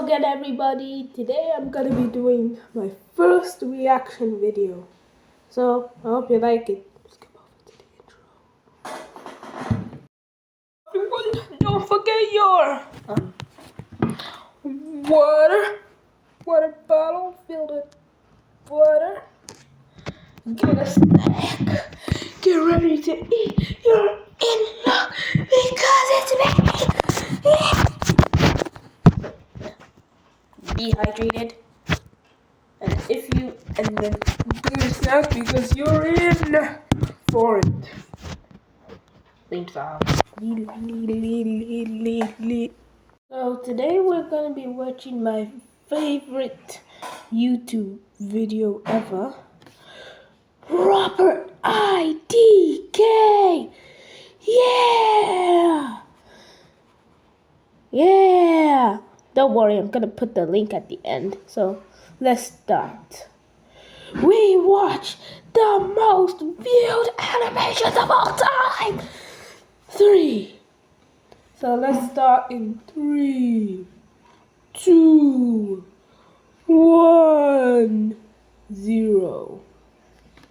again everybody, today I'm gonna be doing my first reaction video. So I hope you like it. Skip over to the intro. Everyone, don't forget your water bottle filled with water. Get a snack. Get ready to eat. You're in luck because it's me. Dehydrated. And then do a snack because you're in for it. Thanks, So today we're gonna be watching my favorite YouTube video ever. Robert IDK! Yeah! Yeah! Don't worry, I'm gonna put the link at the end. So let's start. We watch the most viewed animations of all time! 3. So let's start in 3, 2, 1, 0.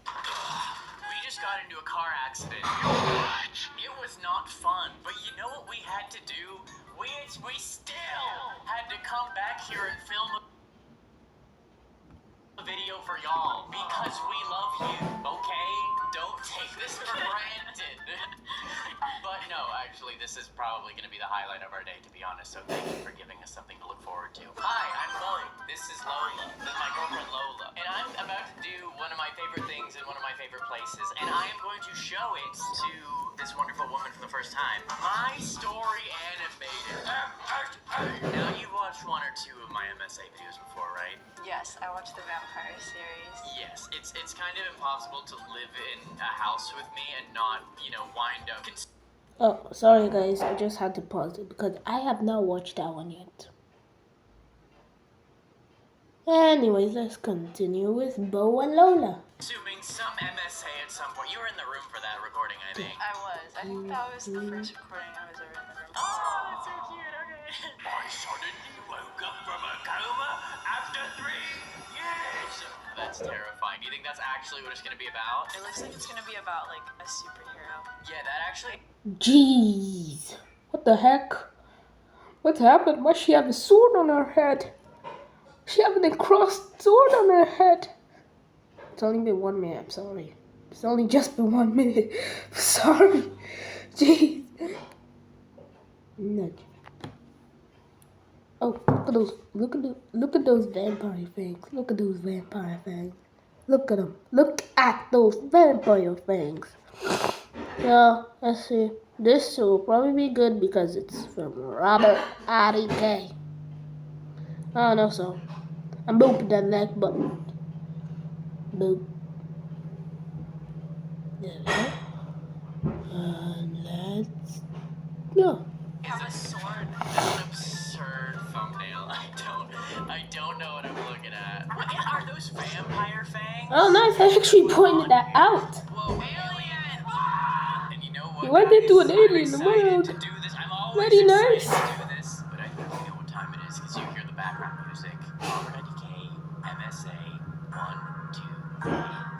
We just got into a car accident. It was not fun, but you know what we had to do? We still had to come back here and film a video for y'all because we love you, okay? Don't take this for granted. But no, actually, this is probably going to be the highlight of our day, to be honest, so thank you for giving us something to look forward to. Hi, I'm Lloyd. This is Lola. This is my girlfriend Lola. And I'm about to do one of my favorite things in one of my favorite places, and I am going to show it to this wonderful woman for the first time. My Story Animated. Now, you've watched one or two of my MSA videos before, right? Yes, I watched the vampire series. Yes, it's kind of impossible to live in a house with me and not, wind up... Oh, sorry guys, I just had to pause it because I have not watched that one yet. Anyways, let's continue with Bo and Lola. Assuming some MSA at some point. You were in the room for that recording, I think. I was. I think that was the first recording I was ever in the room. Oh, that's so cute. Okay. I suddenly woke up from a coma after 3 years. That's terrifying. Do you think that's actually what it's going to be about? It looks like it's going to be about, like, a superhero. Yeah, that actually... Jeez. What the heck? What happened? Why does she have a sword on her head? She has a crossed sword on her head. It's only been 1 minute, I'm sorry. It's only just been 1 minute. Sorry. Jeez. Nudge. Oh, look at those vampire fangs. Look at those vampire fangs. Look at them. Look at those vampire fangs. So, let's see. This will probably be good because it's from Robert IDK. I don't know, so I'm booping that like button. Boop. There we go. And let's go. Have a sword. That's an absurd thumbnail. I don't know what I'm looking at. What are those vampire fangs? Oh, nice. I actually pointed that out. Whoa, alien! And you know what? You went into an alien world. To do this. I'm always Very excited nice. to do this, but I think you know what time it is because you hear the background music. Robert IDK, MSA, 1, 2, 3,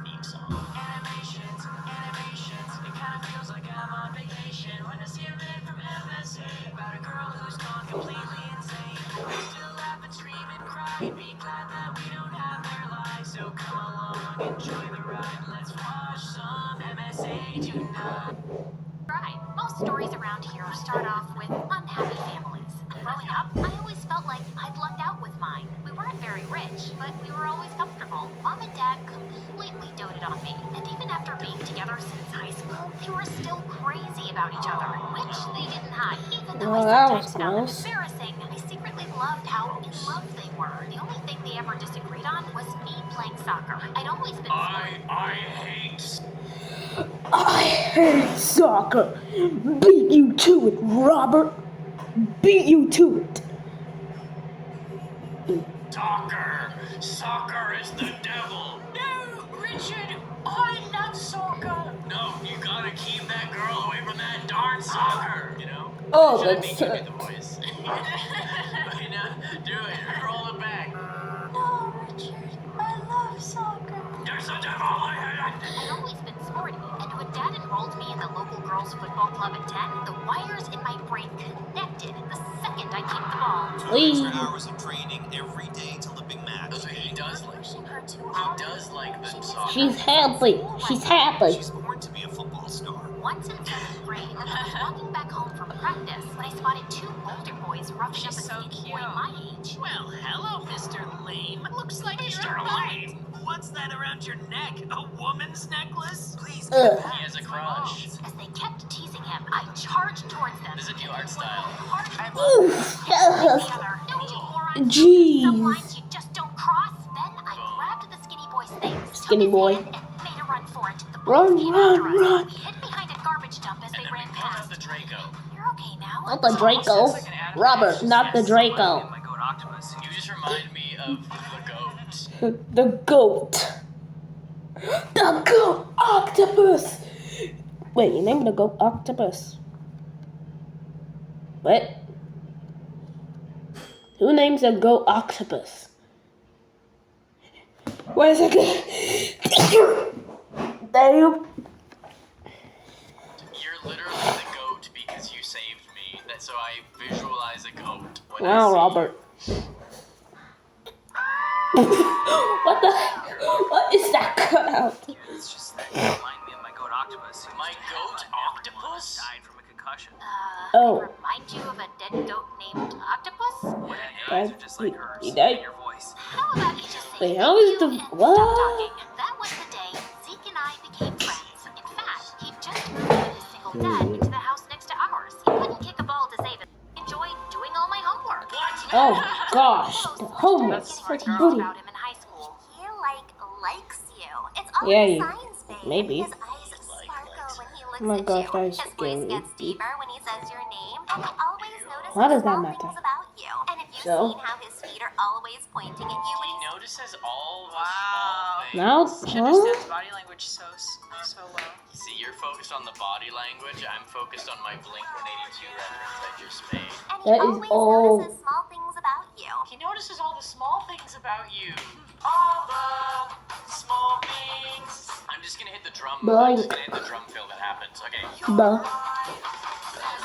theme song. Animations. It kind of feels like I'm on vacation when I see a vid from MSA about a girl who's gone completely insane. We still laugh and scream and cry and be glad that we don't have their lives. So come along, enjoy the ride. Let's watch some MSA tonight. Right. Most stories around here start off with unhappy families. Growing up, I always felt like I'd lucked out with mine. We weren't very rich, but we were always comfortable. Mom and Dad completely doted on me, and even after being together since high school, they were still crazy about each other, which they didn't hide. Even though Well, I that sometimes was found them gross. embarrassing, I secretly loved how in love they were. The only thing they ever disagreed on was me playing soccer. I'd always been I hate soccer. Beat you to it, Robert. Beat you to it. Soccer is the devil. No, Richard, I love soccer. No, you gotta keep that girl away from that darn soccer, you know? Oh, Should I that's make you do the voice? Do it, actor. I'd always been sporty, and when Dad enrolled me in the local girls' football club at 10, the wires in my brain connected the second I kicked the ball. 2 extra hours of training every day till the big match. So he does like Pushing her too he hard. does like the She missed soccer. She's happy. She's happy. She's born to be a football star. Once in 7th grade, I was walking back home from practice when I spotted 2 older boys roughing up a She's so skinny boy cute. my age. Well, hello, Mr. Lame. Looks like Mr. Lame. What's that around your neck? A woman's necklace? Please Ugh. He has a crush. As they kept teasing him, I charged towards them. This is a new art style. Oof. Jeez. Some Jeez. lines you just don't cross. Then I grabbed the skinny boy's things, took Skinny his boy. hand, and made a run for it. The Run, boys came run, after us. run. We hid behind a garbage dump as And they then we ran pulled out past. the Draco. You're okay now. Not the Draco. Robert, not the Draco. My goat octopus. You just remind me of the goat. The goat. The goat octopus. Wait, you named the goat octopus? What? Who names a goat octopus? Wait a second. Damn. You're literally the goat because you saved me. So I visualize a goat when I Wow, see Robert. What the? What is that cutout? It's just that you remind me of my goat octopus. who My used to goat headline everyone octopus? Died from a concussion. Oh. I remind you of a dead goat named Octopus? What? Your eyes are just like hers. He died? And your voice. How about you just say Wait, how is you the- and stop what? talking? That was the day Zeke and I became friends. In fact, he just moved with his single dad into the house next to ours. He couldn't kick a ball to save it. He enjoyed doing all my homework. Oh gosh, the homework. Getting Such a girls booty. about him in high school. He likes you. It's all Yeah, in you- signs, babe. maybe. His eyes sparkle when he looks Oh my at gosh, you. that is His voice scary. gets deeper when he says your name, and he always notices Why does that small matter? things about you. And if you've So? seen how his feet are always pointing at you when He he's notices all the Wow. small things. Now, She huh? understands body language so well. See, you're focused on the body language. I'm focused on my Blink-182 reference I just made. and he That is always all- notices small things about you. He notices all the small things about you. All the small things. I'm just gonna hit the drum. I'm Boy. just gonna hit the drum fill that happens. Okay. Buh.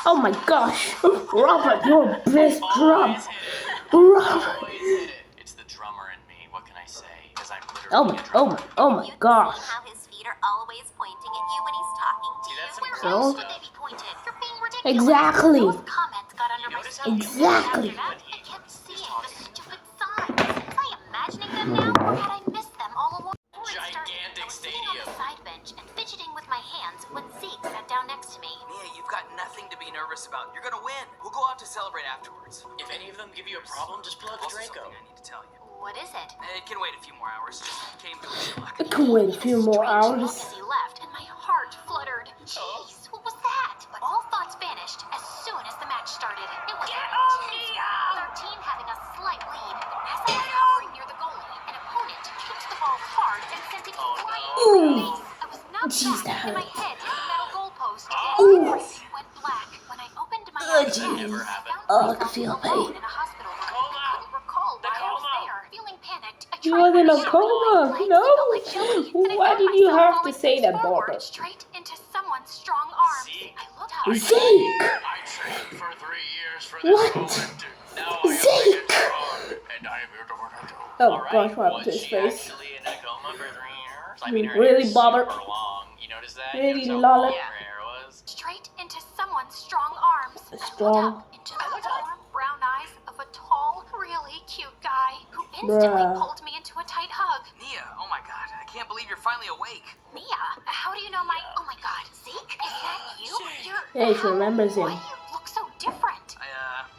Oh my gosh, Robert, you're best drum. Always hit it. Robert. Always hit it. It's the drummer in me. What can I say? Because I'm literally Oh my, a oh drummer. my, oh my You've gosh. seen how his feet are always pointing at you when he's talking to See, you. that's some Where cool else So? would stuff. they be pointed? You're being ridiculous. Exactly. Those comments got under my notice skin. how Exactly. After that, I kept seeing the stupid signs. Was I imagining them now, or had I missed them all along? Before it started, Gigantic I was sitting on the stadium. side bench and fidgeting with my hands when Zeke sat down next to me. Nia, you've got nothing to be nervous about. You're gonna win. We'll go out to celebrate afterwards. If any of them give you a problem, just pull out the Also Draco. something I need to tell you. What is it? It can wait a few more hours. Just came to wish you luck. I can wait a few more Strange look hours. as he left, and my heart fluttered. Jeez, what was that? But all thoughts vanished as soon as the match started. It was our team having a slight lead, but as I was hovering near the goalie, an opponent kicked the ball hard and sent it flying Ooh. into my face. I was knocked Jeez, back, that and my hurt. head hit the metal goalpost, and Ooh. everything went black. When I opened my Oh, eyes, jeez. I found Oh, I myself can feel alone pain. in a hospital room. Coma. I couldn't recall why I was coma. there. Feeling panicked, I You tried was in to a shout. coma. My legs No. felt like jelly, and I Why found did you myself have to falling say that, forward, Barbara? straight into someone's strong arms. Zeke. I looked up. Zeke. I trained for 3 years for this What? moment. Now I Zeke. am strong, and I am here to run it. Oh All right, gosh, what happened was to his she face? actually in a coma for 3 years? I mean, her Really, hair's Bobbert? super long. You notice that? Really, You know Lola? how long her hair was? Straight into someone's strong arms. I Strong. looked up into the warm brown eyes of a tall, really cute guy who instantly Bruh. pulled me into a tight hug. Nia, oh my god, I can't believe you're finally awake. Mia, how do you know my? Oh my God, Zeke, is that you? You're. Yeah, she how- remembers him. Why do you look so different?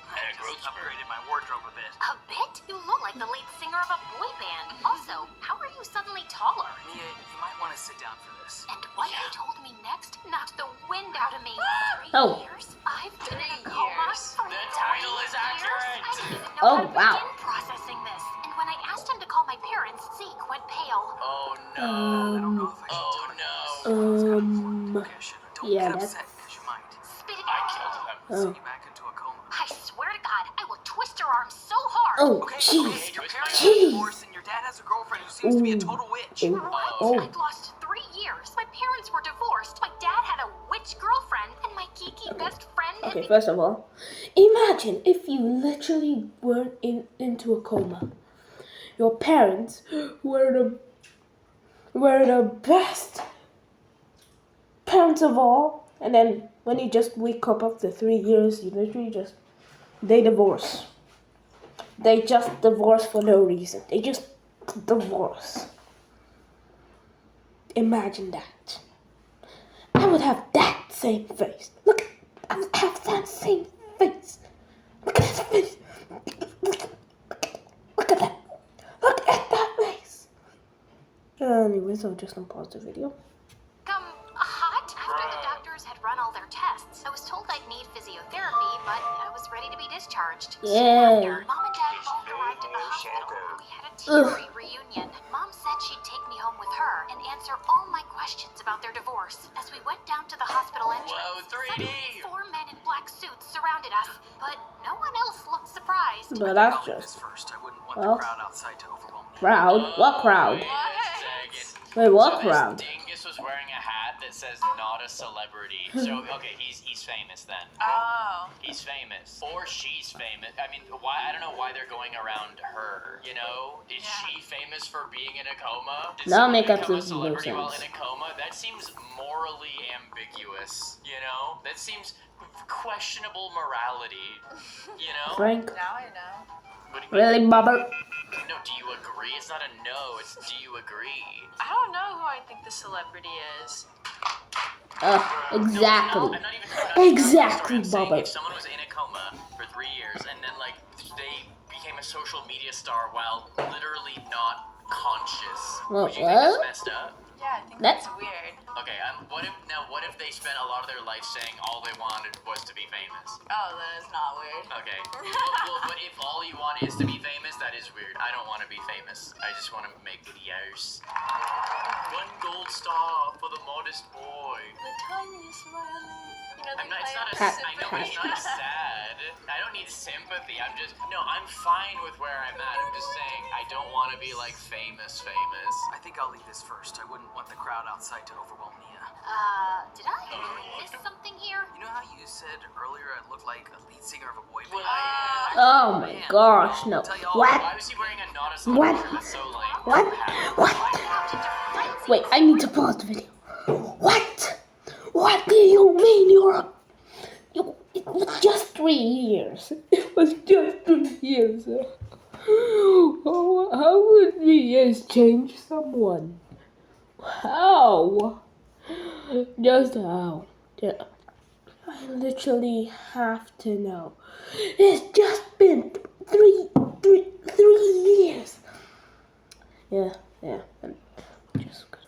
I growth just spurt. upgraded my wardrobe a bit. A bit? You look like the lead singer of a boy band. Also, how are you suddenly taller? Nia, you might want to sit down for this. And what you told me next knocked the wind out of me. 3 Oh. years? I've been in a 3 coma years. for The 3 title is years? accurate. I didn't even know Oh, how to wow. begin processing this. And when I asked him to call my parents, Zeke went pale. Oh no. I don't know if I should Oh tell you no. this. Um. Okay, I should. Don't Yeah, get that's- upset, because you might. Spit it I out. killed him. Oh. Send you back into a coma. I swear to God, I will twist your arm so hard. Oh, Okay, jeez. your parents Jeez. are divorced and your dad has a girlfriend who seems to be a Ooh. total witch. Ooh. What? Oh. I'd lost 3 years best friend had Okay, first of all, imagine if you literally were into a coma. Your parents were the best parents of all, and then when you just wake up after 3 years, you literally they divorce. They just divorce for no reason. They just divorce. Imagine that. I would have that same face. Look, I would have that same face. Look at his face. Look at that. Look at that face. Anyways, I'll just unpause the video. hot after the doctors had run all their tests. I was told I'd need physiotherapy, but I was ready to be discharged. Yeah. Soon after, Mom and Dad both arrived at the hospital. We had a teary reunion. Mom said she'd take me home with her and answer all my questions about their divorce. As we went down to the hospital entrance, Whoa, 3D! suddenly 4 men in black suits surrounded us, but no one else looked surprised. But that's I'll leave this just first. I wouldn't want well. the crowd outside to overwhelm me. Crowd? What crowd? Wait a second. Wait, what So crowd? This dingus was wearing a hat that says "not a celebrity." So okay, he's famous then. Oh. He's famous, or she's famous. I mean, why? I don't know why they're going around her. You know, is she famous for being in a coma? Did No, someone makes become a absolutely no celebrity while sense. in a coma? That seems morally ambiguous. You know, that seems questionable morality. You know. Frank? Now I know. What do you- Really, Bubba? No, do you agree? It's not a no. It's do you agree? I don't know who I think the celebrity is. Exactly. I'm not even Exactly, I'm saying Bubba. if someone was in a coma for 3 years and then like they became a social media star while literally not conscious, Well, would you think that's what? messed up? Yeah, I think That- that's weird. Okay, what if they spent a lot of their life saying all they wanted was to be famous? Oh, that is not weird. Okay, well, but if all you want is to be famous, that is weird. I don't want to be famous. I just want to make videos. 1 gold star for the modest boy. The tiniest violin. You know, they I'm not, it's play not a, on I know, but it's not sad. I don't need sympathy. I'm fine with where I'm at. I'm just saying, I don't want to be like famous. I think I'll leave this first. I wouldn't want the crowd outside to overwhelm Mia. Did I miss something here? You know how you said earlier I looked like a lead singer of a boy Well, band? Oh my gosh, no. What? Why was he wearing a not a What? shirt? That's so lame. What? What? Wait, I need to pause the video. What? What do you mean it was just 3 years. It was just 3 years. Oh, how would 3 years change someone? How? Just how? Yeah. I literally have to know. It's just been three years. Yeah. I'm just gonna.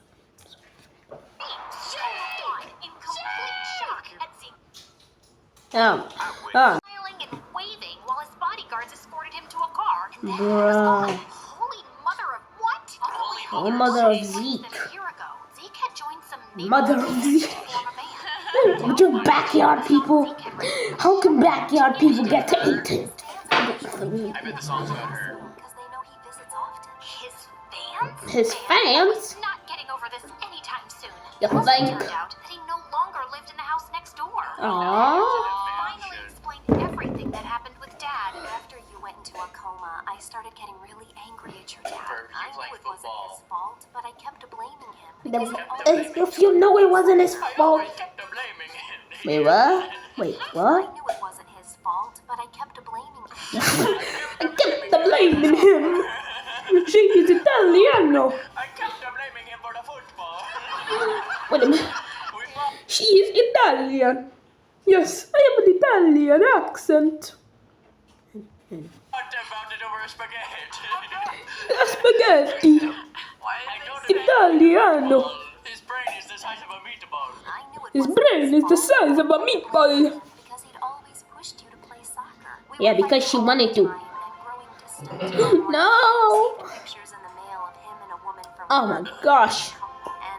In complete shock at seeing smiling and waving while his bodyguards escorted him to a car. And then there was Bruh. holy mother of what? Oh, mother of Less Zeke. than a year ago, Zeke had joined some Mother of Zeke. to form a band. Would your backyard people? How can backyard people get to 18? I bet the song's about her. Because they know he visits often. His fans? His fans? Was not getting over this anytime soon. You It also think? turned out that he no longer lived in the house next door. Aww. Finally explained everything that happened with Dad. After you went into a coma, I started getting really angry at your dad. For you I knew playing it wasn't football. his fault, but I kept blaming him. If you know it wasn't his I fault. always kept blaming him. Wait, what? Wait, I what? knew it wasn't his fault, but I kept blaming him. I kept blaming him. She is Italiano. I kept blaming him for the football. Wait a minute. She is Italian. Yes, I have an Italian accent. What about it over spaghetti? Spaghetti. Why did they say Italiano. his brain is the size of a meatball? I knew it His wasn't brain his is the fault, size of a but I meatball. blamed him because he'd always pushed you to play soccer. We Yeah, were because fighting she all wanted the to. time and growing distant. No. I received pictures in the mail of him and a woman from Oh my work. gosh.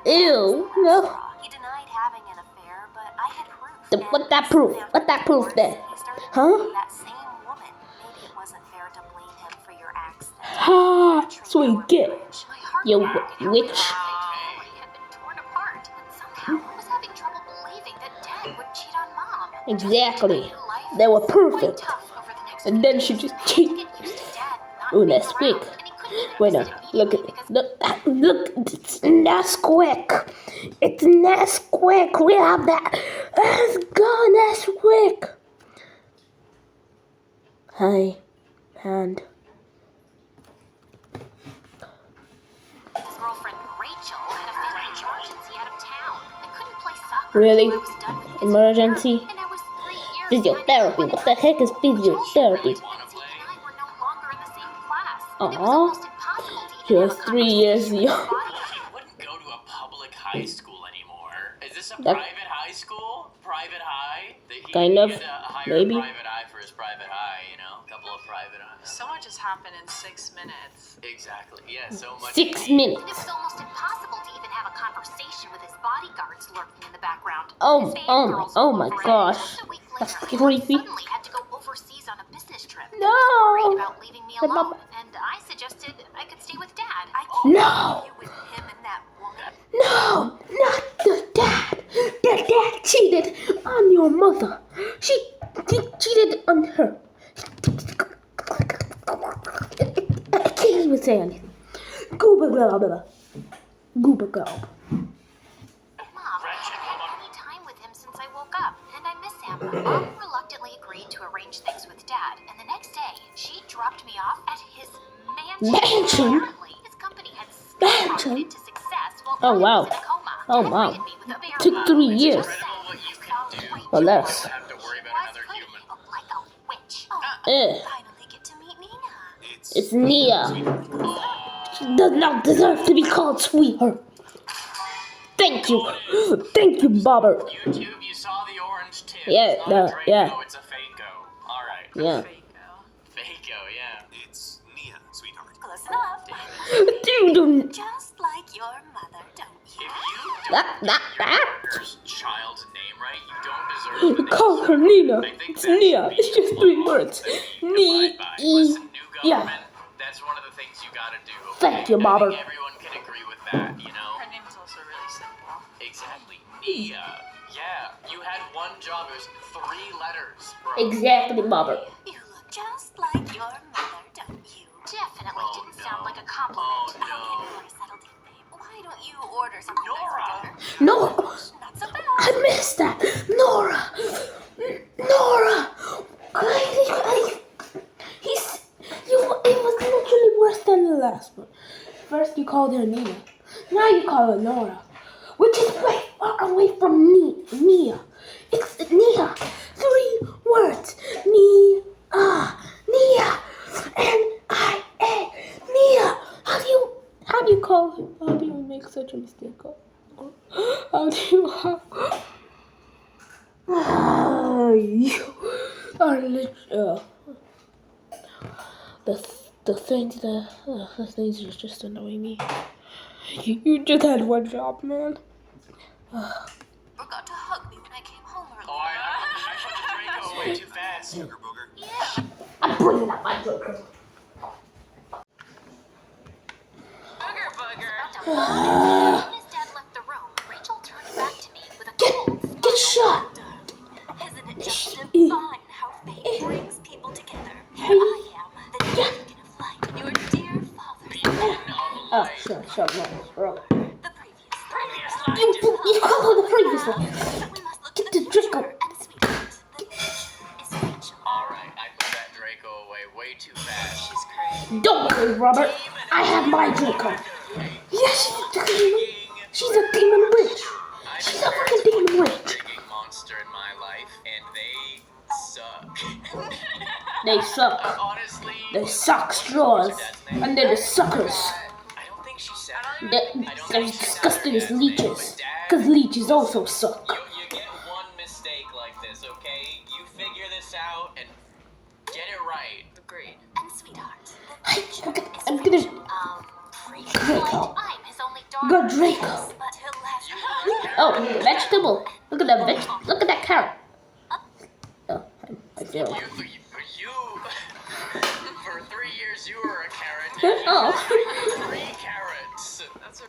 And Ew, that was the no. last straw. He denied having an affair, but I had proof. The- And what that proof? soon after What that proof divorce, then? He started Huh? dating that same woman. Maybe it wasn't fair to blame him for your accident. Ha! So you get. My heart You broke and witch. my family had been torn apart, and somehow I was having trouble believing that Dad would cheat on Mom. Exactly. They were perfect. And then she just cheated. Oh, that's quick. Wait a look at look, it's Nesquik. It's Nesquik. We have that. Let's go, Nesquik. Hi, hand. His girlfriend Rachel had a family emergency out of town. I couldn't play soccer. Really? until I was done with Emergency? and I was 3 years Physiotherapy. What the heck is physiotherapy? and I were no longer in the same class. Aw. And it was almost impossible to She even was have a 3 years conversation with young. his body. She wouldn't go to a public high school anymore. Is this a That- private high school? Private high? Kind of, He had to hire maybe. a private eye for his private eye, you know? A couple of private eyes. So much has happened in 6 minutes. Exactly. Yeah, so much. 6 And minutes. it was almost impossible to even have a conversation with his bodyguards lurking in the background. Oh, His oh, fangirls oh were my over it. gosh. Just a week That's later, creepy. he suddenly had to go overseas on a business trip. And was worried No. about leaving me But alone. Mama- And I suggested I could stay with Dad. I can't No. you with him and that woman. No, not the dad. The dad cheated on your mother. He cheated on her. I can't even say anything. Gooba blah blah. Gooba blah. Mom, I haven't had any time with him since I woke up, and I miss him. Mom reluctantly agreed to arrange things with Dad, and the next day, she dropped me off at his mansion. Mansion? Apparently, his company had Mansion? skyrocketed to success while Oh, I wow. was in a coma. Oh, Dad wow. greeted me with a very Took 3 years. Incredible what you can do. Well, that's. You don't have to worry about Was another pretty, human. like a witch. Finally get to meet Nina. It's Nia. She does not deserve to be called sweetheart. Thank you. Thank you, Bobber. YouTube, you saw the orange tip. Yeah, it's not a Draco, yeah. it's a Faco. Alright. Yeah. Faco, yeah. It's Nia, sweetheart. Close enough. Dude, Just like your mother, don't If you? you don't that. get your child's name right, you don't deserve the name. Call her Nina. I think It's that's Nia. the It's just 3 words. that you abide by. Listen, new Yeah. government, that's one of the things you gotta do. Okay? Thank you, I Bobber. think everyone can agree with that, you know? Her name is also really simple. Exactly. Nia. Yeah, you had one job. It was 3 letters, bro. Exactly, Bobber. You look just like your mother, don't you? Definitely Oh, didn't no. sound like a compliment. Oh, Okay, no. Nora, settle down, babe. Why don't you order something Nora. nice for dinner? No, Not so bad. I missed that. Nora. It was literally worse than the last one. First you called her Nina. Now you call her Nora. Which is way far away from Nia. It's Nia. 3 words. Nia. N-I-A. Nia. How do you call her? How do you make such a mistake? How do you you are the things that just annoy me. You just had one job, man. Forgot to hug me when I came home earlier. Oh, I put the Draco away too fast. Sugar booger. I'm bringing out my joker. Booger booger. As soon as Dad left the room, Rachel turned back to me with a cold Get shot. Isn't it just fun how fate brings people together? Here I am, the deacon of light, your dear father. Oh, sure, no, bro. The previous life. You call her the previous one. But we must look Get to the the Draco. future and sweetheart. The future is Rachel. Alright, I put that Draco away way too fast. She's crazy. Don't worry, Robert. I have my Draco. Yes, she's a demon witch. She's a fucking demon witch. Freaking monster in my life, and they suck. They suck. Honestly, They suck straws. And they're the suckers. I don't think she said her. They're disgusting as leeches. Because leeches also suck. You get one mistake like this, okay? You figure this out and get it right. Agreed. And sweetheart. I'm gonna Draco. I'm his only daughter. go Draco. But he'll have Oh, vegetable. Look at that look at that carrot. Oh, I failed. You for 3 years you were a carrot. Oh. 3 carrots. That's a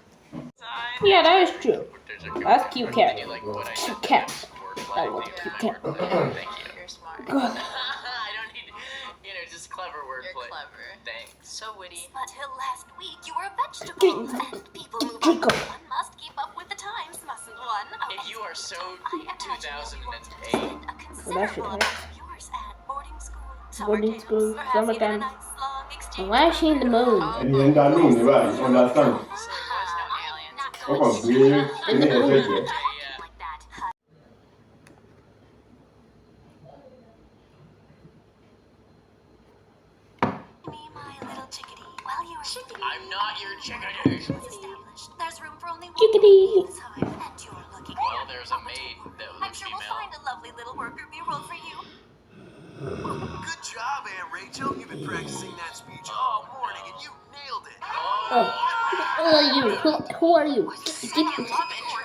sign. Yeah, that is true. There's a That's cute carrot. Like what I Cute did cat. at work like want the to keep my wordplay. Thank you. You're smart. God. I don't need, just clever You're wordplay. clever. Thanks. So witty. Until last week, you were a vegetable. And people move on. Draco. One must keep up with the times, mustn't one? Oh, If you are so I imagine you'll be wanting to 2008. spend a Well, that should considerable hurt. amount of yours at boarding school, summer Boarding camps, school, perhaps summer even a camp. nice long exchange Why is she in the moon? Ẹni yẹn ń da lóhùn ní báyìí, wọ́n da tán. So there was no aliens. Not Wọ́n going kàn gbé kíní ẹ̀ sẹ́gbẹ̀ẹ́. like that. Me, my little chickadee. Well, you were I'm not your chickadee. established. There's room for only one Chickadee. this time, and you're looking Well, there's a maid that was a I'm sure we'll female. find a lovely little worker bee role for you. Good job, Aunt Rachel. You've been practicing that speech all morning, and you nailed it. Oh, who are you? Who are you?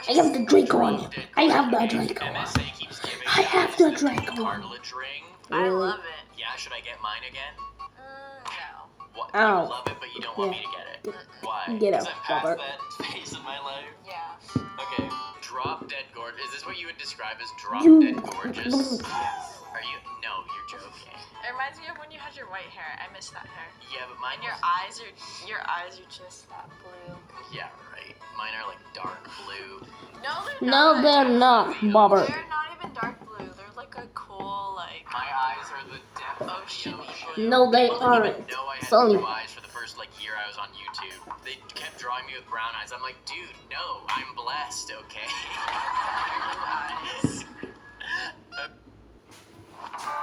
I have the Draco on you. I have the Draco on. MSA keeps giving I have the the Draco on. cartilage ring. I love it. Yeah, should I get mine again? No. What? Ow. You love it, but you don't want me to get it. Why? Get out, Because I'm past Robert. that phase of my life. Yeah. Okay, drop dead gorgeous. Is this what you would describe as drop You- dead gorgeous? Are you? No, you're joking. It reminds me of when you had your white hair. I miss that hair. Yeah, but mine And your eyes are just that blue. Yeah, right. Mine are like dark blue. No, they're No, not. they're not, Bobber. They're not even dark blue. They're like a cool, like My eyes are the depth of the ocean ocean. blue. No, they People didn't even aren't. know I had It's only blue eyes for the first year I was on YouTube. They kept drawing me with brown eyes. I'm like, dude, no, I'm blessed, okay?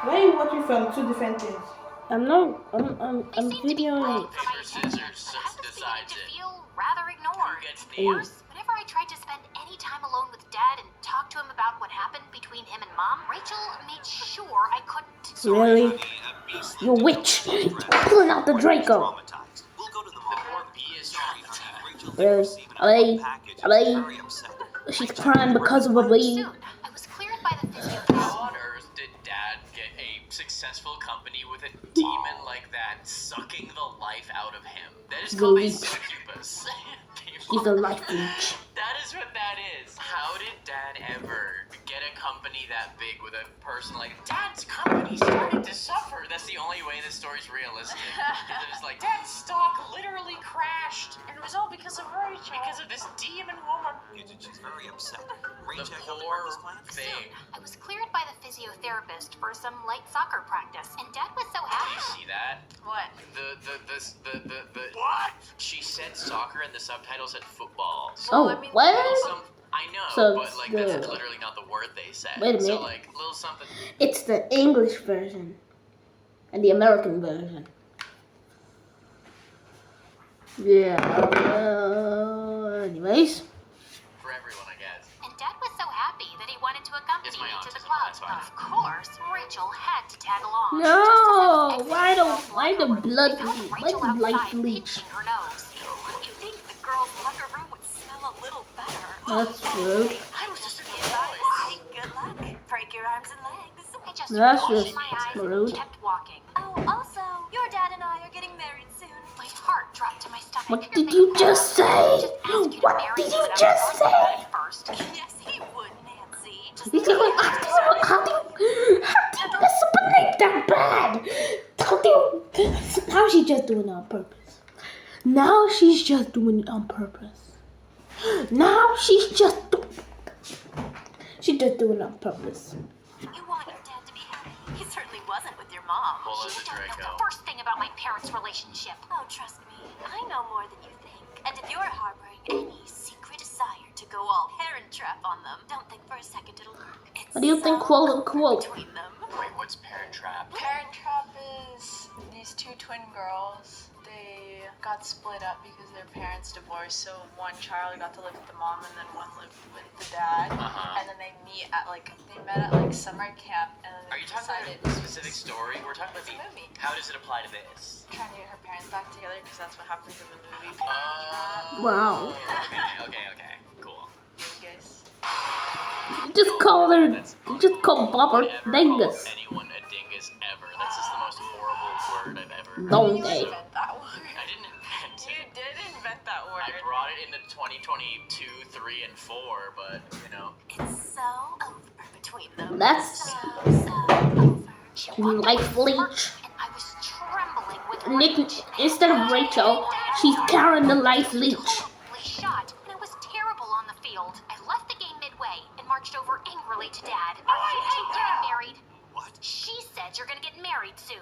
Why are you watching from two different things? I'm videoing it. Paper, scissors, I'm beginning decides to it. feel rather ignored. Who gets the Worse, whenever I tried to spend any time alone with Dad and talk to him about what happened between him and Mom, Rachel made sure I couldn't. Really? You witch! Pulling out the Draco! We'll go to the The mall. poor bee is traumatized. Really? Ali? She's crying because of a bee. Soon, I was cleared by the How physiotherapist. on earth did Dad get a successful company with a demon like that sucking the life out of him? That is The called a leech. succubus. She's a life leech. That is what that is. How did Dad ever get a company that big with a person like Dad's company started to suffer? That's the only way this story's realistic. Because it was like Dad's stock literally crashed And it was all because of Rachel. because of this demon woman. She's very upset. Ray The checked out the poor breakfast plan. thing. I was cleared by the physiotherapist for some light soccer practice, and Dad was so Do you happy. see that? What? The what? She said soccer and the subtitle said football. So Oh, I mean, what? some, I know, So but like that's the- literally not the word they said. Wait a So minute. like little something. It's the English version and the American version. Yeah. Anyways, For everyone, I guess. And Dad was so happy that he wanted to accompany It's my me to the autism, club. that's fine. Of course, Rachel had to tag along. no. Just as Why I the exited why the locker room, blood? I found Why Rachel the life outside leech? pinching her nose. You think the girls' locker room would smell a little better? That's rude. I was just being nice. Good luck. Break your arms and legs. I just That's rolled just my eyes rude. and kept walking. Oh, also, your dad and I are getting married soon. My heart dropped to my stomach. What did you just say? Just ask you to What marry did me you without just telling say? me first. Yes, he would, Nancy. Just How do you mess up a name that bad? How do you? Now she's just doing it on purpose. Now she's just doing it on purpose. Now she's just doing it on purpose. You want your dad to be happy. He certainly wasn't with your mom. Pull out You the don't know Draco. the first thing about my parents' relationship. Oh, trust me. I know more than you think. And if you're harboring any secret desire to go all parent trap on them, don't think for a second it'll work. It's What do you think, so quote over unquote? between them. Wait, what's Parent Trap? Parent Trap is these two twin girls. They got split up because their parents divorced. So one child got to live with the mom, and then one lived with the dad. Uh-huh. And then they met at summer camp, and then Are they you talking decided about a specific story? We're talking about It's a movie. How does it apply to this? trying to get her parents back together because that's what happens in the movie. Wow. Okay, cool. You guys. Just call her. Just call Bobber Never Dingus. call anyone a dingus ever. That's just the most horrible word I've ever heard. Don't You they? invent that word. I didn't invent You it. did invent that word. I brought it into 2022, 3, and 4, but you know. It's so over between between them. That's over. She walked Life away Leech. first, and I was trembling with Nick, rage. instead of Rachel, she's Karen the Life Leech. Totally shot, and it was terrible on the field. I left the game midway and marched over angrily to Dad. Are you two getting married? What? She said you're gonna get married soon.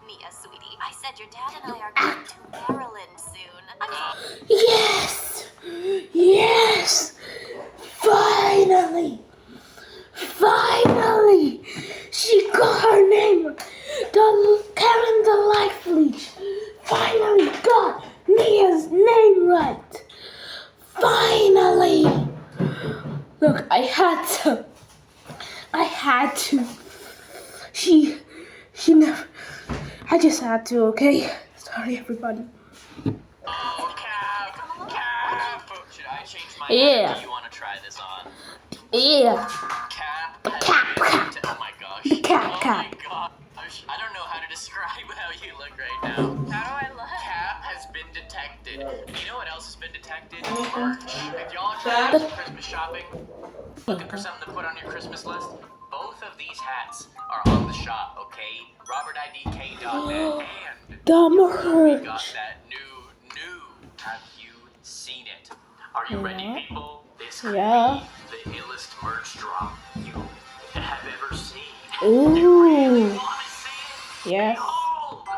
Mia, sweetie, I said your dad and I are going to Maryland soon. Yes! Yes! Finally! Finally! She got her name! Karen the Life Leech! Finally got Mia's name right! Finally! Look, I had to. She never. I just had to, okay? Sorry, everybody. Oh, Cap. Should I change my Yeah. mind? Do you want to try this on? Yeah. Cap. The cap. Oh my gosh. The cap. Oh my gosh. I don't know how to describe how you look right now. How do I look? Cap has been detected. You know what else has been detected? Merch. If y'all try some Christmas shopping, looking for something to put on your Christmas list, both of these hats are on the shop, okay? RobertIDK.net and The we got merch. that new. Have you seen it? Are you ready, people? This could Yeah. be the illest merch drop you have ever seen. Ooh. Wanna see it? Yes. Behold!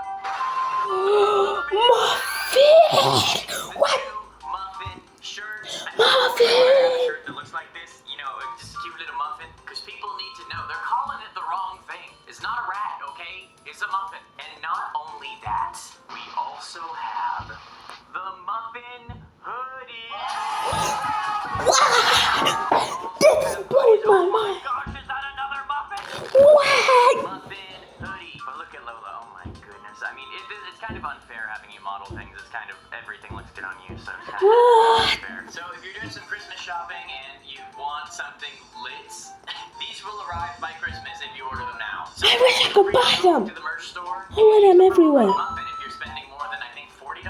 Muffin! What? Muffin shirt. Muffin! A shirt that looks like this, just a cute little muffin. Because people need to know. They're calling it the wrong thing. It's not a rat, okay? It's a muffin. And not only that, we also have the muffin hoodie. Wow! This is blowing my mind. Gosh, is that another muffin? What? Muffin hoodie. But look at Lola. Oh my goodness. I mean, it's kind of unfair having you model things. It's kind of everything looks good on you, so it's kind of What? unfair. So if you're doing some Christmas shopping and you want something lit, these will arrive by Christmas if you order them now. So I wish I could buy them. to the merch store. I want them everywhere. Muffin, if you're spending more than I think $40,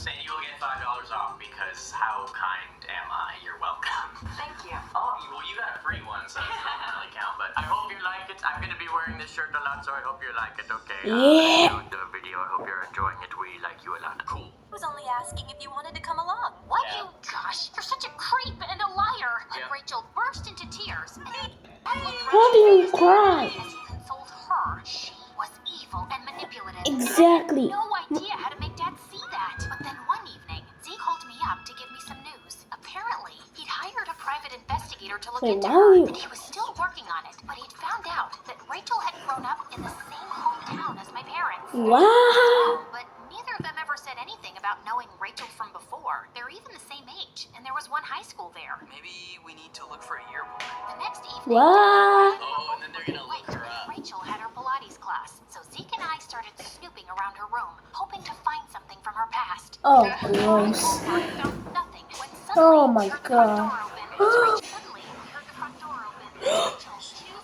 then you will get $5 off because how kind am I? You're welcome. Thank you. Oh, well, you got a free one, so it doesn't really count. But I hope you like it. I'm gonna be wearing this shirt a lot, so I hope you like it. Okay. Yeah. The video. I hope you're enjoying it. We like you a lot. Cool. I was only asking if you wanted to come along. What Yeah. you? Gosh, you're such a creep and a liar. And Yeah. Rachel burst into tears. Why do you cry? As he consoled her, she was evil and manipulative. Exactly. I had no idea how to make Dad see that. But then one evening, Z called me up to give me some news. Apparently, he'd hired a private investigator to look Wait, into why her, are you- and he was still working on it. But he'd found out that Rachel had grown up in the same hometown as my parents. Wow. But neither of them ever said anything about knowing Rachel from before. They're even the same age, and there was one high school there. Maybe we need to look for a yearbook. The next evening, What? Oh, and then they're gonna look her up. Rachel had her Pilates class, so Zeke and I started snooping around her room, hoping to find something from her past. Oh, gross. I found nothing when suddenly Oh my we heard the front God. door open. Suddenly, we heard the front door open.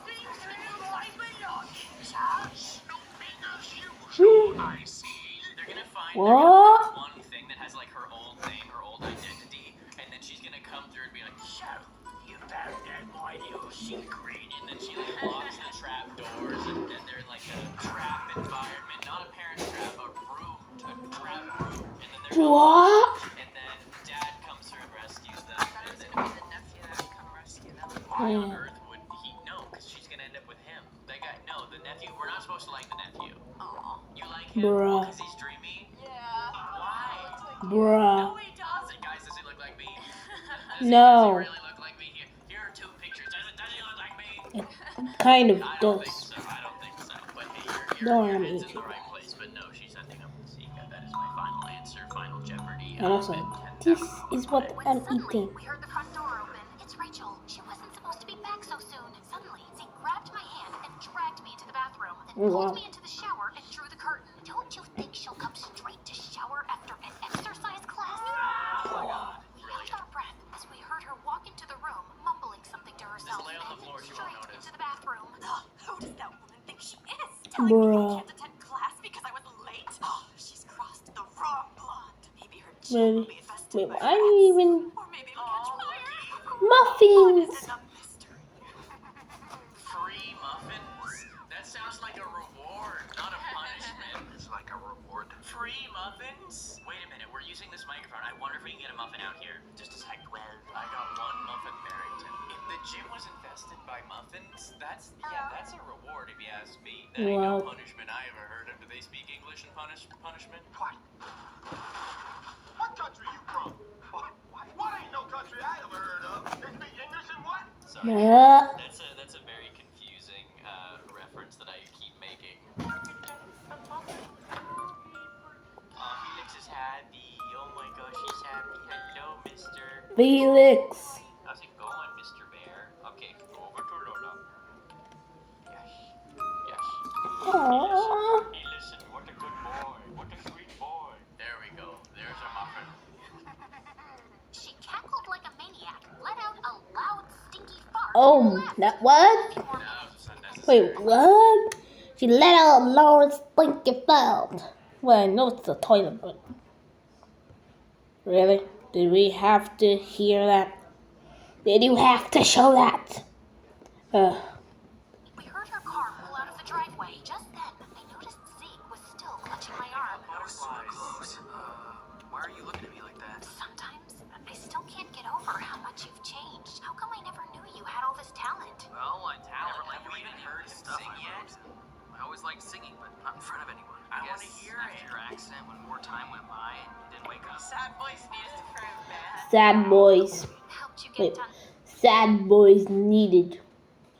Rachel, I see. They're gonna find What? one thing that has like her old name, her old identity, and then she's gonna come through and be like, "So you found out my new secret," and then she like locks the trap doors, and then they're in like a trap environment, not a parent trap, a trap room, and then they're What? and then Dad comes through and rescues them, and then The nephew that would come rescue them. why on Yeah. earth would he know? Because she's gonna end up with him. That guy, no, the nephew. We're not supposed to like the nephew. You like him Bruh. because he's dreamy. Yeah. Why? Bruh. No, he doesn't. Guys, does he look like me? Does No. he really look like me? Here are two pictures. Does he look like me? Kind of I don't think does. so. I don't think so. But hey, Don't your I'm head's in eating. the right place. But no, she's ending up with Zika. That is my final answer. Final Jeopardy. And also, this is what I'm Suddenly, eating. we heard the front door open. It's Rachel. She wasn't supposed to be back so soon. Suddenly, Zeke grabbed my hand and dragged me into the bathroom. Then Oh, wow. pulled me into the shower and drew the curtain. Don't you think she'll come straight to shower after an exercise class? Oh my God. We held our breath as we heard her walk into the room, mumbling something to herself, lay on the and floor, then she won't straight notice. into the bathroom. Who does that woman think she is? Telling me I Bruh. can't attend class because I was late? Oh, she's crossed the wrong blonde. Maybe her chin Wait, will be infested wait, by why are rats. you even Or maybe it'll catch fire. muffins? What is it, a mystery? free muffins? Wait a minute, we're using this microphone. I wonder if we can get a muffin out here. Just a sec. Well, I got one muffin, Barrington. If the gym was infested by muffins, that's a reward if you ask me. That ain't no punishment I ever heard of. Do they speak English in punishment? What country you from? What ain't no country I ever heard of? They speak English and what? Sorry. Yeah. That's a very confusing reference that I keep making. Felix is happy. Oh my gosh, he's happy. Hello, Mr. Felix. How's it going, Mr. Bear? Okay, go over to Lola. Yes. Yes. Aww. Hey, listen, what a good boy. What a sweet boy. There we go. There's a muffin. She cackled like a maniac, let out a loud, stinky fart. Oh, and left. that what? That was just unnecessary. Wait, what? She let out a loud stinky sound. Well, I know it's the toilet, but really? Did we have to hear that? Did you have to show that? We heard her car pull out of the driveway. Just then, I noticed Zeke was still clutching my arm. Why are you looking at me like that? Sometimes, I still can't get over how much you've changed. How come I never knew you had all this talent? Well, talent. Have we even heard him sing yet? I always liked singing, but not in front of anyone. I want to hear it. After your accident, when more time went by and you didn't wake up. Sad boys needed to prove, man. Sad boys. Helped you Wait, get done. sad boys needed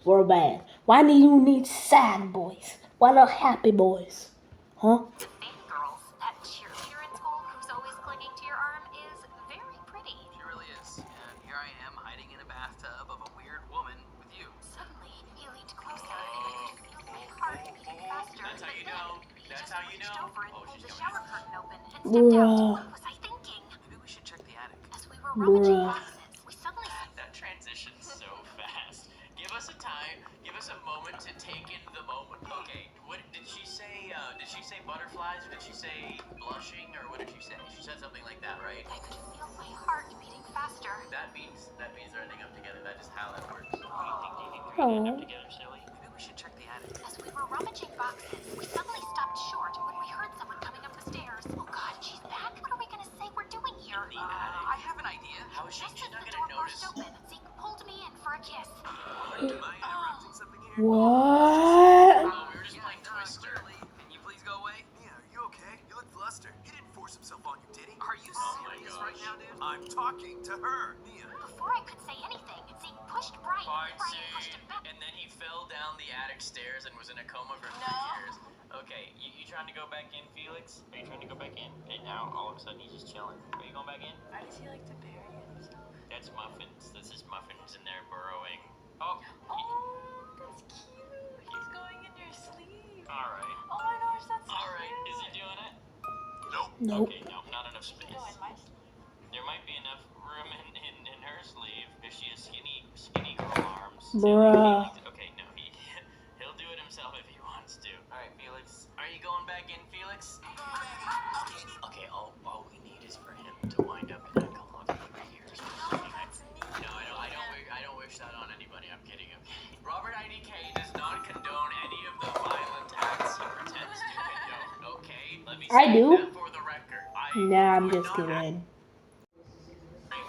for bad. Why do you need sad boys? Why not happy boys? Huh? The fake girls, that cheerleader in school who's always clinging to your arm is very pretty. She really is. And here I am hiding in a bathtub of a weird woman with you. Suddenly, he leaned closer and I could feel my heart beating faster. That's how you But know. then, he That's just how you reached know. over and Oh, pulled she's the coming shower out. curtain open and stepped out. Bruh. What was I thinking? Maybe we should check the attic. As we were rummaging Bruh. boxes, we suddenly That transition's so fast. Give us a time. Give us a moment to take in the moment. Okay, what did she say? Did she say butterflies, or did she say blushing, or what did she say? She said something like that, right? I could feel my heart beating faster. That means they're ending up together. That is how that works. Do you think Aw. they're ending up together, silly? Maybe we should check the attic. As we were rummaging boxes, we suddenly stopped short when we heard someone coming up the stairs. Oh God, she's back. What are we gonna say we're doing here? The attic. I have an idea. How is Just she as not the gonna door burst notice? open, Zeke pulled me in for a kiss. Am I interrupting something here? What? Oh, we were just playing Twister. Can you please go away? Mia, are you okay? You look flustered. He didn't force himself on you, did he? Are you Oh my serious gosh. right now, dude? I'm talking to her. Mia. Before I could say anything, Zeke pushed Brian. Brian pushed him back. And then he fell down the attic stairs and was in a coma for 3 years. Okay, you trying to go back in, Felix? Are you trying to go back in? And now all of a sudden he's just chilling. Are you going back in? Why does he like to bury himself? That's muffins. This is muffins in there burrowing. Oh, Oh, that's cute. He's going in your sleeve. all right. Oh my gosh, that's so All right, cute. is he doing it? Nope. Nope. Okay, no, not enough He space. can go in my sleeve. There might be enough room in her sleeve if she has skinny girl arms. Bruh. Okay, no, he'll do it himself if he wants to. All right, Felix, are you going back in, Felix? Okay, all we need is for him to wind up in a coma for 3 years. No, I don't wish that on anybody. I'm kidding. Robert IDK does not condone any of the violent acts he pretends to condone. Okay, let me I say do. that for the record. Nah, I'm would just not kidding.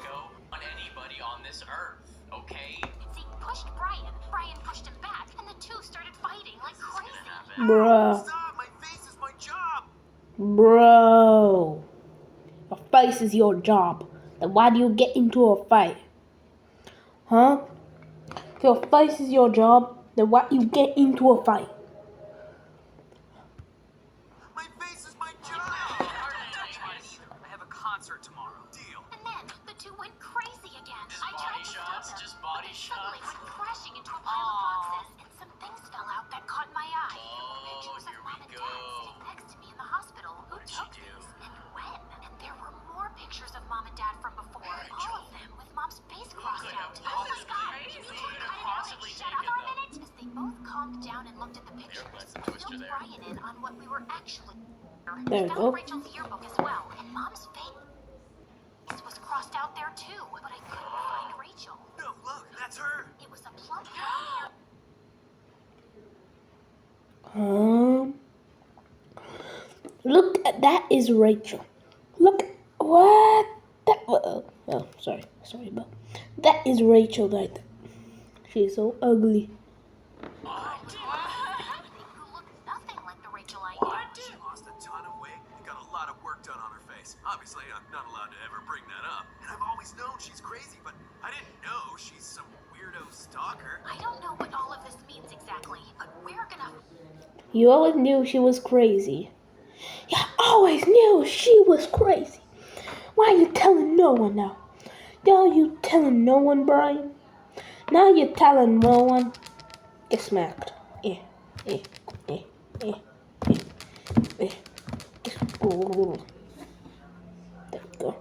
go on anybody on this earth, okay? Zeke pushed Brian. Brian pushed him back, and the two started fighting like It's gonna crazy. happen. Bruh. Stop. My face is my job. Bro. A face is your job. Then why do you get into a fight? Huh? If your face is your job, then why you get into a fight? My face is my job. I have a concert tomorrow. Deal. And then the two went crazy again. Just I tried body to shots, stop them, just body but they suddenly shots. went crashing into a pile of boxes, and some things fell out that caught my eye. There were Oh, pictures of here Mom we and Dad go. sitting next to me in the hospital. Who What did she took do? these and when? And there were more pictures of Mom and Dad from before. All of them with Mom's face crossed could out. have Oh my possibly- God! who Can you could cut have it out and possibly shut up taken for a them? minute? As they both calmed down and looked at the pictures, that's the I twister filled there. Brian in on what we were actually. There We you found go. Rachel's yearbook as well, and Mom's face was crossed out there too, but I couldn't find Rachel. No, look, that's her. It was a plump brown hair. Look Look at that is Rachel. Look what that. Oh, sorry, but that is Rachel right there. She's so ugly. Who looks nothing like the Rachel I knew. She lost a ton of weight and got a lot of work done on her face. Obviously, I'm not allowed to ever bring that up. And I've always known she's crazy, but I didn't know she's some weirdo stalker. I don't know what all of this means exactly, but we're gonna. You always knew she was crazy. You always knew she was crazy. Why are you telling no one now? Now you telling no one, Brian? Now you're telling no one. Get smacked. There we go.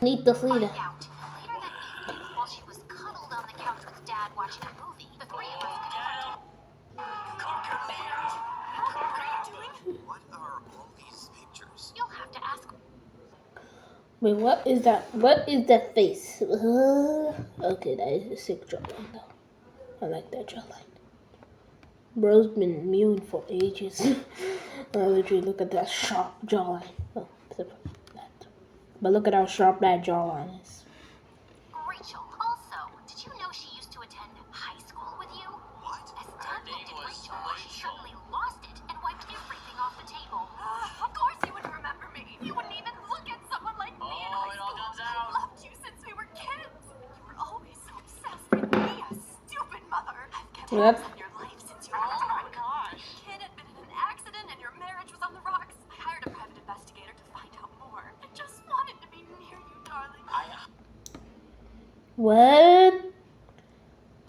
Need to see that. Out. Later that evening, while she was cuddled on the couch with Dad watching a movie, the three of us confronted. What are all these pictures? You'll have to ask. Wait, what is that? What is that face? Okay, that is a sick jawline though. I like that jawline. Bro's been immune for ages. I literally look at that sharp jawline. Oh, except for that. But look at how sharp that jawline is. Rachel, also, did you know she used to attend high school with you? What? As Dad name looked at was Rachel, she Rachel. suddenly lost it and wiped everything off the table. Of course you wouldn't remember me. You wouldn't even look at someone like me in high it all school. comes out. Loved you since we were kids. You were always so obsessed with me, a stupid mother. I've kept Yep. tabs on your life since you were born. Oh my gosh. Kid had been in an accident and your marriage was on the rocks. I hired a private investigator to find out more. I just wanted to be near you, darling.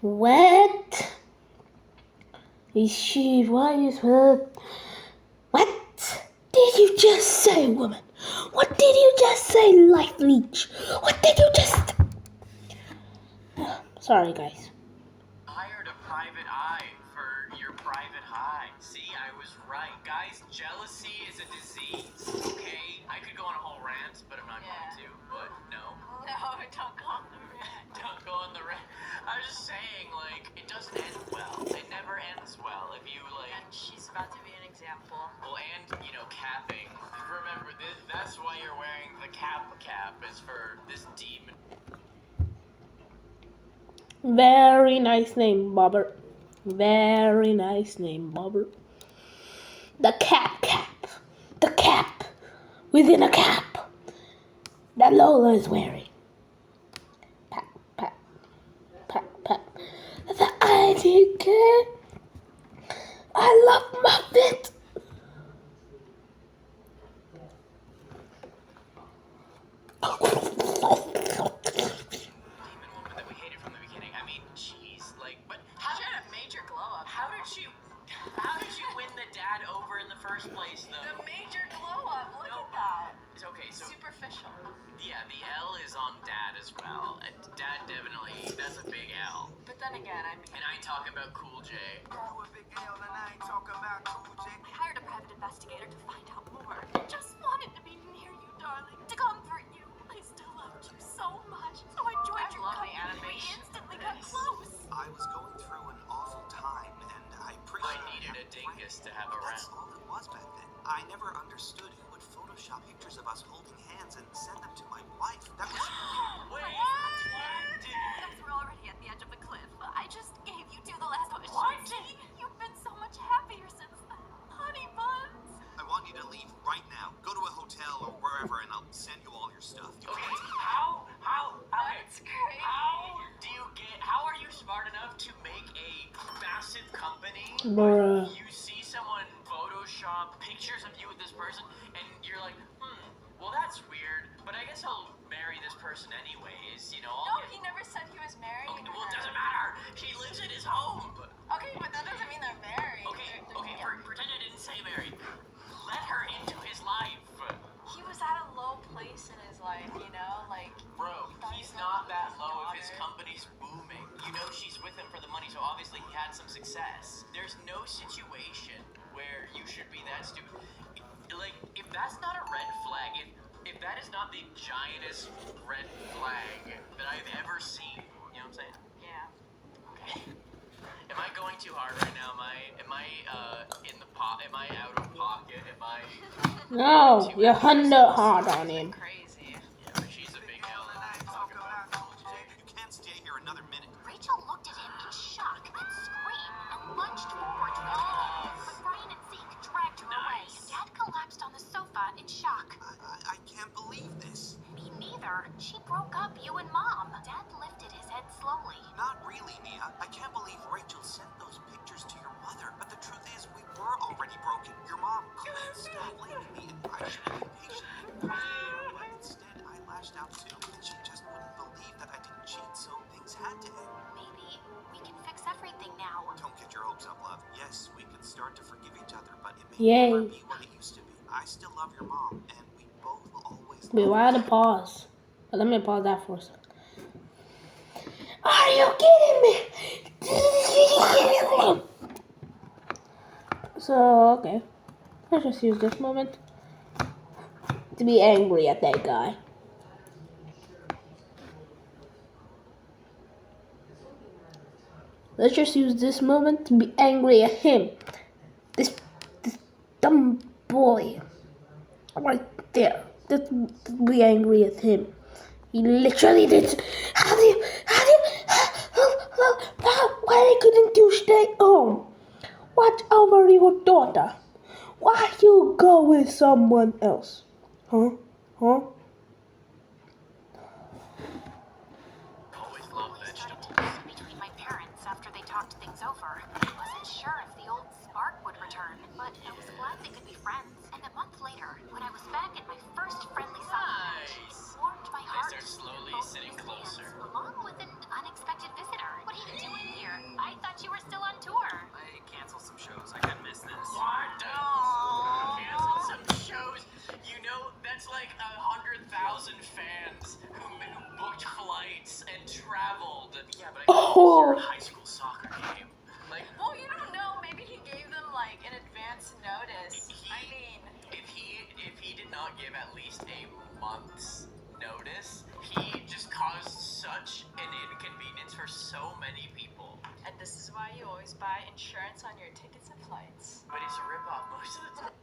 What? Is she? Why is her? What did you just say, woman? What did you just say, Life Leech? What did you just? Sorry, guys. Hired a private eye for your private high. See, I was right. Guys, jealousy is a disease, okay? I could go on a whole rant, but I'm not going to. But no. No, don't go on the rant. Don't go on the rant. I was just saying, like, it doesn't end well. It never ends well. If you, like... And she's about to be an example. Well, and, you know, capping. Remember, that's why you're wearing the cap is for this demon. Very nice name, Bobbert. Very nice name, Bobbert. The cap. The cap. Within a cap. That Lola is wearing. Pat. The ID kid. I love Muppet. Demon woman that we hated from the beginning. I mean, jeez, like, but She had a major glow up. how did she win the dad over in the first place, though? The major glow up. Look No. at that. It's okay, so Superficial. yeah, the L is on dad as well. And dad definitely, that's a big L. But then again, I mean, And I ain't talking about Cool J. Oh, a big L, and I ain't talking about Cool J. I hired a private investigator to find out more. I just wanted to be near you, darling. To comfort you. I still loved you so much. So I joined your love the company. We animation. instantly got Nice. close. I was going through an awful time, and I appreciate I needed a dingus to have That's around. all it was back then. I never understood who would Photoshop pictures of us holding hands and send them to my wife. That was Wait, Because we're already at the edge of a cliff. I just gave you two the last push. You've been so much happier since then. Honey buns. I want you to leave right now. Go to a hotel or wherever, and I'll send you all your stuff. You Okay, can't. how, that's crazy. how are you smart enough to make a massive company? Bruh. You see someone Photoshop pictures of you with this person, and you're like, well that's weird, but I guess I'll marry this person anyways, you know? No, he never said he was married. Okay, well, it doesn't matter. He lives in his home. Okay, but that doesn't mean they're married. Okay, pretend I didn't say married. Let her into his life. He was at a low place in his life, you know? Like, Bro, he's not that low if his company's booming. You know she's with him for the money, so obviously he had some success. There's no situation where you should be that stupid. Like, if that's not a red flag, if that is not the giantest red flag that I've ever seen, you know what I'm saying? yeah. Okay. Am I going too hard right now? Am I in the pot? Am I out of pocket? Am I? No, you're hard on him. Crazy. Yeah, but she's a big L. You can't stay here another minute. Rachel looked at him in shock, then screamed and lunged forward to him. But Brian and Zeke dragged her away. Dad collapsed on the sofa in shock. I can't believe this. Me neither. She broke up you and Mom. Dad lifted his head slowly. Not really, Nia. I can't believe Rachel sent those pictures to your mother. But the truth is, we were already broken. Your mom couldn't stop blaming me, and I should have been patient. But instead, I lashed out too. And she just wouldn't believe that I didn't cheat, so things had to end. Maybe we can fix everything now. Don't get your hopes up, love. Yes, we can start to forgive each other, but it may Yay. never be what it used to be. I still love your mom, and we both will always Wait, love why had to pause? Let me pause that for a second. Are you kidding me? So, okay. Let's just use this moment to be angry at that guy. Let's just use this moment to be angry at him. This dumb boy. Right there. Let's be angry at him. He literally did. Why couldn't you stay home? Watch over your daughter. Why you go with someone else? Huh? Always love We started vegetables. to listen between my parents after they talked things over. I wasn't sure if the old spark would return, but I was glad they could be friends. And a month later, when I was back at my first friendly soccer match, it warmed my heart start to see slowly both sitting his hands, closer. along with an unexpected visitor. What are you doing here? I thought you were still on tour. I canceled some shows. I couldn't miss this. What? Cancel some shows. You know, that's like 100,000 fans who booked flights and traveled. Yeah, but I missed your high school soccer game. Like, Well, you don't know. Maybe he gave them like an advance notice. I mean, if he did not give at least a month's notice, he just caused such an inconvenience for so many people. and this is why you always buy insurance on your tickets and flights. But it's a ripoff most of the time.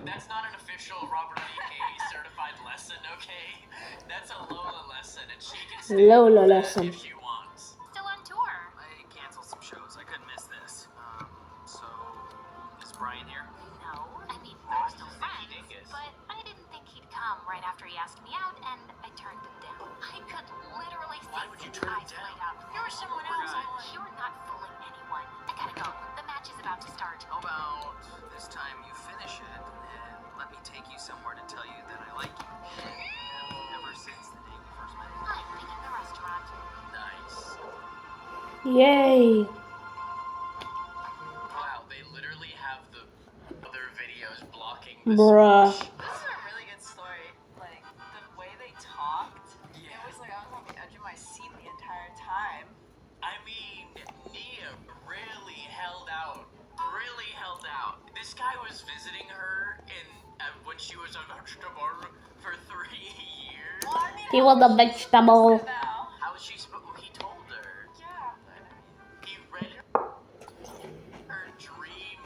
That's not an official Robert E. Hayes certified lesson, okay? That's a Lola lesson, and she can stay Lola with that lesson. if she wants. Still on tour. I canceled some shows. I couldn't miss this. So is Brian here? No, I mean, we're still He's a friends, dingus. but I didn't think he'd come right after he asked me out, and I turned him down. I could literally see Why would you his turn him eyes down? light up. You're someone else. You're not fooling anyone. I gotta go. The match is about to start. How about this time you finish it and let me take you somewhere to tell you that I like you? And ever since the day we first met. I'm picking the restaurant. Nice. Yay. Wow, they literally have the other videos blocking this. Bruh. This is a really good story. Like the way they talked, it was like I was on the edge of my seat the entire time. I mean, Nia really held out. Really held out. This guy was visiting her when she was a vegetable for 3 years. Well, I mean, He was a vegetable. now. How was she supposed? He told her. Yeah. He read her dream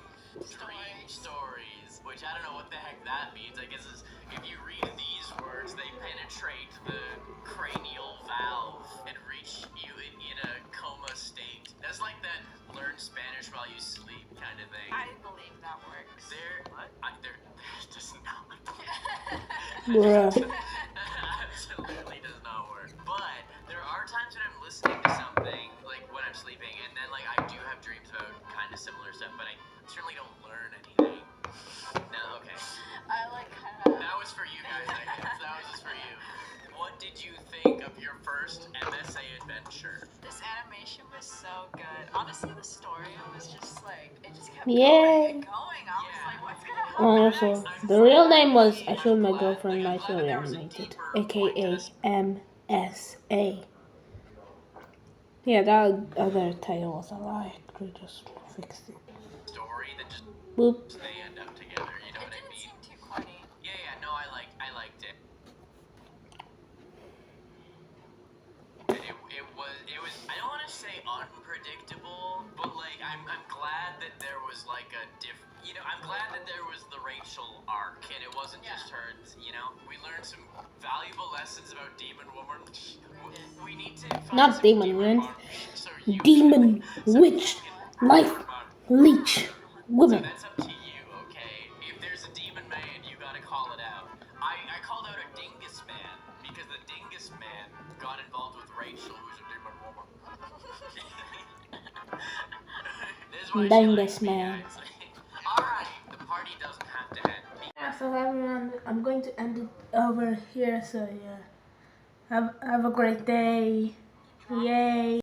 stories, which I don't know what the heck that means. I guess is if you read these words, they penetrate the cranial valve and reach you in a coma state. That's like that learn Spanish while you sleep kind of thing. I believe that works. That does not. Bruh. Absolutely does not work. But there are times when I'm listening to something, like when I'm sleeping, and then like I do have dreams about kind of similar stuff, but I certainly don't learn anything. No, okay. I like kind of. That was for you guys, I guess. That was just for you. What did you think of your first MSA adventure? This animation was so good. Honestly, the story was just like it just kept Yay. going and going. I was like, what's gonna happen? Also, the real name was I Showed My Girlfriend My Story Animated, aka MSA. Yeah, that other title was a lie. I could just fix it. Story that just Boop. they end up together, you know It what I didn't mean? seem too corny. Yeah, no, I liked it. And it was I don't want to say unpredictable. was like a I'm glad that there was the Rachel arc and it wasn't just her, we learned some valuable lessons about Demon Woman. We need to find Not some Demon Woman. so you Demon so Witch you can Life hormone. Leech So Woman. that's up to you, okay? If there's a demon man, you gotta call it out. I called out a dingus man because the dingus man got involved with Rachel, who's a demon woman. This is why she Dingus likes me, man. guys. Alright, the party doesn't have to end. Yeah, so everyone, I'm going to end it over here. So yeah, have a great day. Yay.